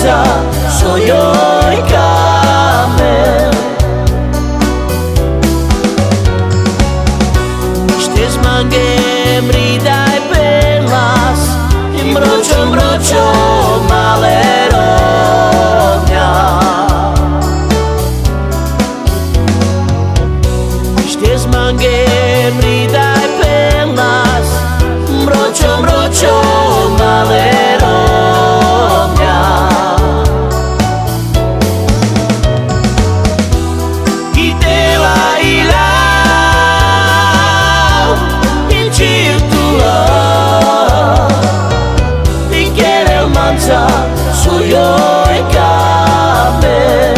manța sojoj kamer. Shtes mangem ridaj pelas I mroqo maleronja. Shtes mangem ridaj pelas mroqo maleronja. I tela I lau I qirtua I kere manca sojoj kamer.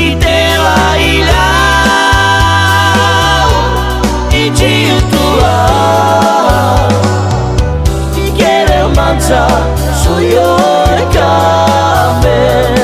I tela I lau I qirtua I kere manca sojoj kamer.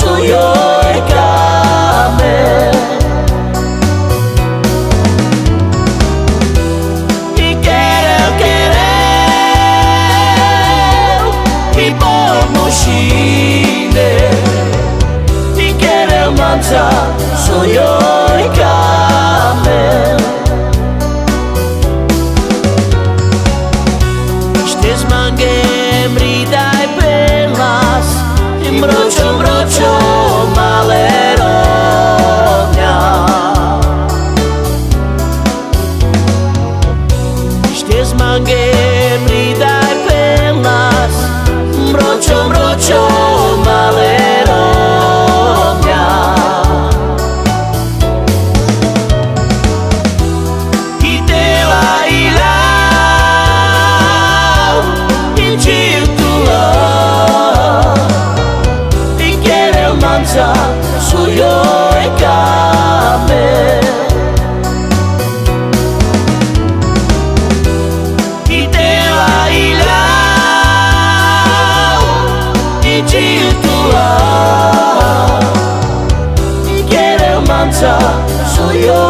Sojoj kamer. I kerel I pomošine. I kerel manca sojoj kamer. Shtes mangem ridaj pelas I mroqo maleronja. Shtes mangem ridaj pelas mroqo maleronja. I tela I lau I qirtua manca sojoj kamer. I tela I lau I qirtua I kere manca sojoj